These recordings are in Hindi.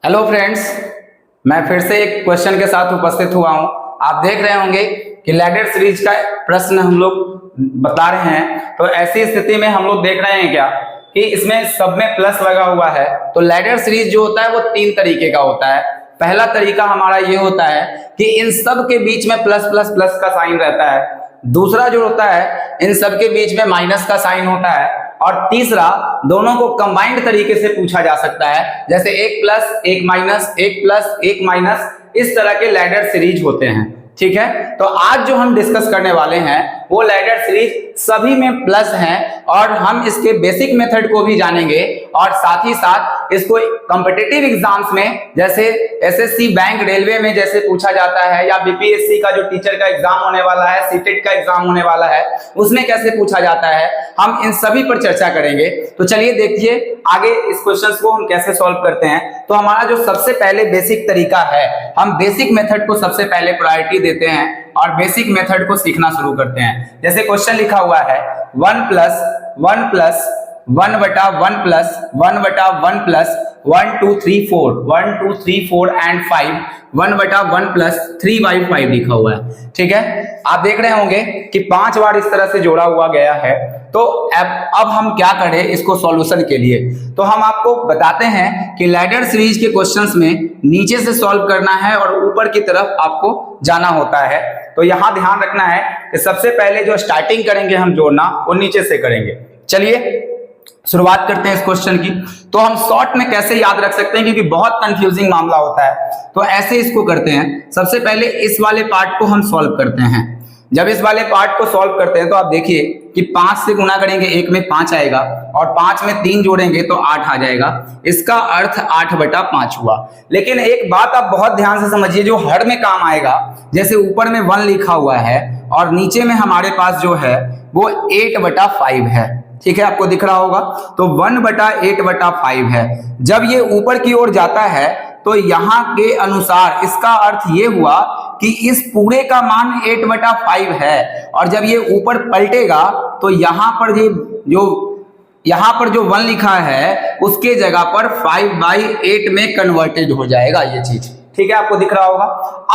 हेलो फ्रेंड्स, मैं फिर से एक क्वेश्चन के साथ उपस्थित हुआ हूं। आप देख रहे होंगे कि लैडर सीरीज का प्रश्न हम लोग बता रहे हैं। तो ऐसी स्थिति में हम लोग देख रहे हैं क्या कि इसमें सब में प्लस लगा हुआ है। तो लैडर सीरीज जो होता है वो तीन तरीके का होता है। पहला तरीका हमारा ये होता है कि इन सब के बीच में प्लस प्लस प्लस का साइन रहता है। दूसरा जो होता है इन सब के बीच में माइनस का साइन होता है। और तीसरा, दोनों को कंबाइंड तरीके से पूछा जा सकता है, जैसे एक प्लस एक माइनस, एक प्लस एक माइनस, इस तरह के लैडर सीरीज होते हैं। ठीक है, तो आज जो हम डिस्कस करने वाले हैं वो लैडर सीरीज सभी में प्लस हैं और हम इसके बेसिक मेथड को भी जानेंगे और साथ ही साथ इसको कॉम्पिटिटिव एग्जाम्स में, जैसे एसएससी, बैंक, रेलवे में जैसे पूछा जाता है, या बीपीएससी का जो टीचर का एग्जाम होने वाला है, सीटेट का एग्जाम होने वाला है, उसमें कैसे पूछा जाता है, हम इन सभी पर चर्चा करेंगे। तो चलिए देखिए आगे इस क्वेश्चन को हम कैसे सॉल्व करते हैं। तो हमारा जो सबसे पहले बेसिक तरीका है, हम बेसिक मेथड को सबसे पहले प्रायोरिटी देते हैं और बेसिक मेथड को सीखना शुरू करते हैं। जैसे क्वेश्चन लिखा हुआ है 1 प्लस 1 प्लस 1 बटा 1 प्लस 1 बटा 1 प्लस 1 2 3 4 1 2 3 4 एंड 5 1 बटा 1 प्लस 3 बाई 5 लिखा हुआ है। ठीक है, आप देख रहे होंगे कि 5 बार इस तरह से जोड़ा हुआ गया है। तो अब हम क्या करें इसको सॉल्यूशन के लिए। तो हम आपको बताते हैं कि लैडर सीरीज के क्वेश्चंस में नीचे से सॉल्व करना है और ऊपर की तरफ आपको जाना होता है। तो यहां ध्यान रखना है कि सबसे पहले जो स्टार्टिंग करेंगे हम जोड़ना, वो नीचे से करेंगे। चलिए शुरुआत करते हैं इस क्वेश्चन की। तो हम शॉर्ट में कैसे याद रख सकते हैं, क्योंकि बहुत कंफ्यूजिंग मामला होता है। तो ऐसे इसको करते हैं, सबसे पहले इस वाले पार्ट को हम सॉल्व करते हैं। जब इस वाले पार्ट को सॉल्व करते हैं तो आप देखिए कि 5 से गुना करेंगे, 1 में 5 आएगा और 5 में 3 जोड़ेंगे तो 8 आ जाएगा। इसका अर्थ 8 बटा 5 हुआ। लेकिन एक बात आप बहुत ध्यान से समझिए जो हर में काम आएगा, जैसे ऊपर में 1 लिखा हुआ है और नीचे में हमारे पास जो है वो 8 बटा 5 है। ठीक है, आपको दिख रहा होगा। तो 1 बटा 8 बटा 5 है। जब ये ऊपर की ओर जाता है तो यहाँ के अनुसार इसका अर्थ ये हुआ कि इस पूरे का मान 8 बटा 5 है और जब ये ऊपर पलटेगा तो यहाँ पर जो 1 लिखा है उसके जगह पर 5/8 में कन्वर्टेड हो जाएगा ये चीज। ठीक है, आपको दिख रहा होगा।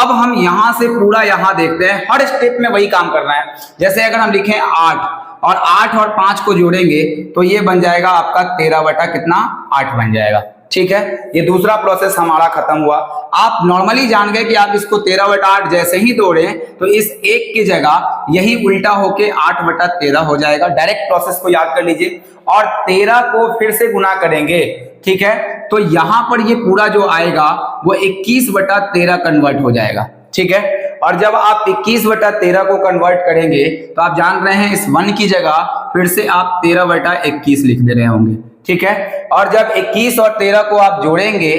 अब हम यहां से पूरा यहां देखते हैं, हर स्टेप में वही काम करना है। जैसे अगर हम लिखें 8 और 8 और 5 को जोड़ेंगे तो ये बन जाएगा आपका 13 बटा कितना 8 बन जाएगा। ठीक है, ये दूसरा प्रोसेस हमारा खत्म हुआ। आप नॉर्मली जान गए कि आप इसको 13 बटा 8 जैसे ही दौड़ें तो इस 1 की जगह यही उल्टा होके 8 बटा 13 हो जाएगा। डायरेक्ट प्रोसेस को याद कर लीजिए और 13 को फिर से गुना करेंगे। ठीक है, तो यहां पर ये पूरा जो आएगा वो 21 बटा 13 कन्वर्ट हो जाएगा। ठीक है, और जब आप 21 बटा 13 को कन्वर्ट करेंगे तो आप जान रहे हैं इस 1 की जगह फिर से आप 13 बटा 21 लिख दे रहे होंगे। ठीक है, और जब 21 और 13 को आप जोड़ेंगे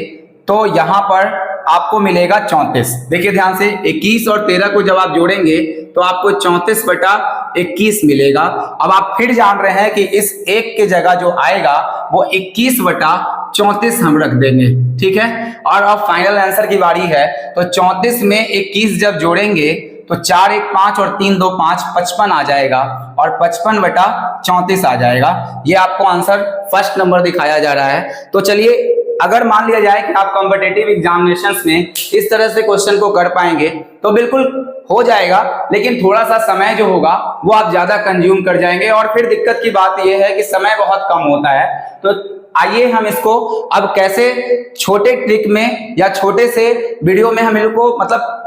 तो यहां पर आपको मिलेगा 34। देखिए ध्यान से, 21 और 13 को जब आप जोड़ेंगे तो आपको 34 बटा 21 मिलेगा। अब आप फिर जान रहे हैं कि इस 1 के जगह जो आएगा वो 21 बटा 34 हम रख देंगे। ठीक है, और अब फाइनल आंसर की बारी है। तो 34 में 21 जब जोड़ेंगे तो 4 1 5 और 3 2 5 55 आ जाएगा और 55 बटा 34 आ जाएगा। ये आपको आंसर फर्स्ट नंबर दिखाया जा रहा है। तो चलिए, अगर मान लिया जाए कि आप कॉम्पिटिटिव एग्जामिनेशंस में इस तरह से क्वेश्चन को कर पाएंगे तो बिल्कुल हो जाएगा, लेकिन थोड़ा सा समय जो होगा वो आप ज्यादा कंज्यूम कर जाएंगे और फिर दिक्कत की बात यह है कि समय बहुत कम होता है। तो आइए हम इसको अब कैसे छोटे ट्रिक में या छोटे से वीडियो में हम इनको मतलब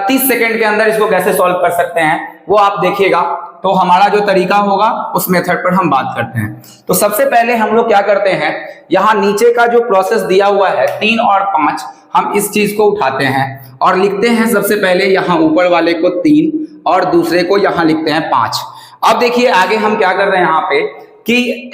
30 सेकंड के अंदर इसको कैसे सॉल्व कर सकते हैं वो आप देखिएगा। तो हमारा जो तरीका होगा उस मेथड पर हम बात करते हैं। तो सबसे पहले हम लोग क्या करते हैं, यहाँ नीचे का जो प्रोसेस दिया हुआ है 3 और 5, हम इस चीज को उठाते हैं और लिखते हैं सबसे पहले यहाँ ऊपर वाले को 3 और दूसरे को यहाँ लिखते हैं 5। अब देखिए आगे हम क्या कर रहे हैं यहाँ पे कि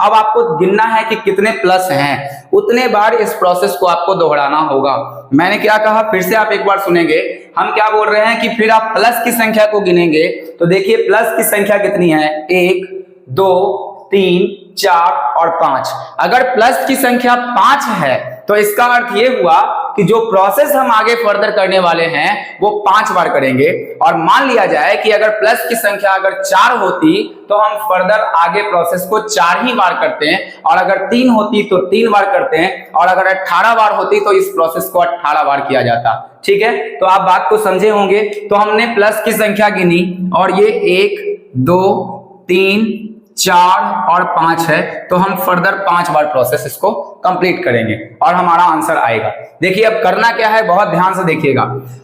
अब आपको गिनना है कि कितने प्लस हैं, उतने बार इस प्रोसेस को आपको दोहराना होगा। मैंने क्या कहा, फिर से आप एक बार सुनेंगे। हम क्या बोल रहे हैं कि फिर आप प्लस की संख्या को गिनेंगे। तो देखिए प्लस की संख्या कितनी है, 1 2 3 4 और 5। अगर प्लस की संख्या 5 है तो इसका अर्थ ये हुआ कि जो प्रोसेस हम आगे फर्दर करने वाले हैं वो 5 बार करेंगे, और मान लिया जाए कि अगर प्लस की संख्या अगर 4 होती तो हम फर्दर आगे प्रोसेस को 4 ही बार करते हैं, और अगर 3 होती तो 3 बार करते हैं, और अगर 18 बार होती तो इस प्रोसेस को 18 बार किया जाता। ठीक है, तो आप बात को समझे होंगे। तो हमने प्लस की संख्या गिनी और ये 1 2 3 4 और 5 है, तो हम फर्दर 5 बार प्रोसेस इसको कंप्लीट करेंगे और हमारा आंसर आएगा। देखिए अब करना क्या है, बहुत ध्यान से देखिएगा।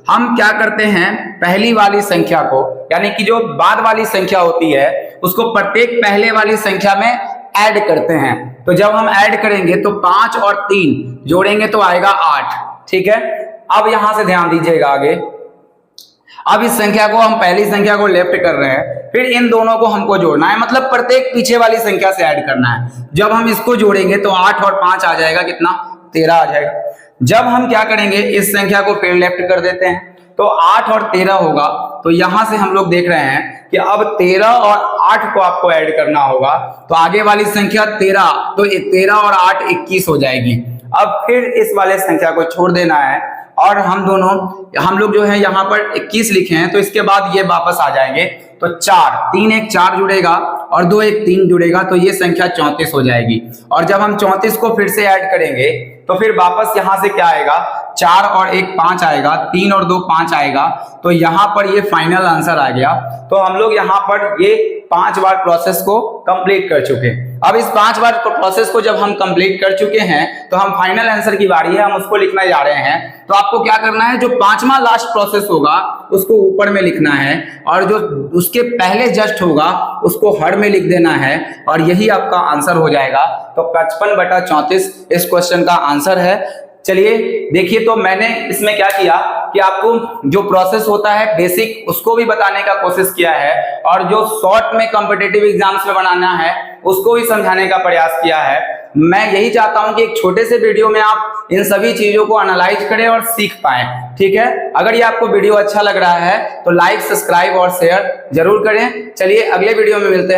हम क्या करते हैं, पहली वाली संख्या को यानी कि जो बाद वाली संख्या होती है उसको प्रत्येक पहले वाली संख्या में ऐड करते हैं। तो जब हम ऐड करेंगे तो 5 और 3 जोड़ेंगे तो आएगा 8। ठीक है, अब यहां से ध्यान दीजिएगा आगे। अब इस संख्या को हम पहली संख्या को लेफ्ट कर रहे हैं, फिर इन दोनों को हमको जोड़ना है, मतलब प्रत्येक पीछे वाली संख्या से ऐड करना है। जब हम इसको जोड़ेंगे तो 8 और 5 आ जाएगा, कितना 13 आ जाएगा। जब हम क्या करेंगे, इस संख्या को फिर लेफ्ट कर देते हैं तो 8 और 13 होगा। तो यहां से हम लोग देख रहे हैं कि अब 13 और 8 को आपको ऐड करना होगा, तो आगे वाली संख्या 13, तो 13 और 8 21 हो जाएगी। अब फिर इस वाले संख्या को छोड़ देना है और हम लोग जो है यहाँ पर 21 लिखे हैं, तो इसके बाद ये वापस आ जाएंगे। तो 4 3 1 4 जुड़ेगा और 2 1 3 जुड़ेगा, तो ये संख्या 34 हो जाएगी। और जब हम 34 को फिर से ऐड करेंगे तो फिर वापस यहाँ से क्या आएगा, 4 और 1 5 आएगा, 3 और 2 5 आएगा। तो यहाँ पर ये फाइनल आंसर आ गया। तो हम लोग यहाँ पर ये 5 बार प्रोसेस को कंप्लीट कर चुके हैं। अब इस 5 बार प्रोसेस को जब हम कंप्लीट कर चुके हैं तो हम फाइनल आंसर की बारी है, हम उसको लिखने जा रहे हैं। तो आपको क्या करना है, जो 5वां लास्ट प्रोसेस होगा उसको ऊपर में लिखना है, और जो उसके पहले जस्ट होगा उसको हर में लिख देना है, और यही आपका आंसर हो जाएगा। तो 55/34 इस क्वेश्चन का आंसर है। चलिए देखिए, तो मैंने इसमें क्या किया कि आपको जो प्रोसेस होता है बेसिक उसको भी बताने का कोशिश किया है, और जो शॉर्ट में कॉम्पिटिटिव एग्जाम्स में बनाना है उसको भी समझाने का प्रयास किया है। मैं यही चाहता हूं कि एक छोटे से वीडियो में आप इन सभी चीजों को एनालाइज करें और सीख पाएं। ठीक है, अगर ये आपको वीडियो अच्छा लग रहा है तो लाइक, सब्सक्राइब और शेयर जरूर करें। चलिए अगले वीडियो में मिलते हैं।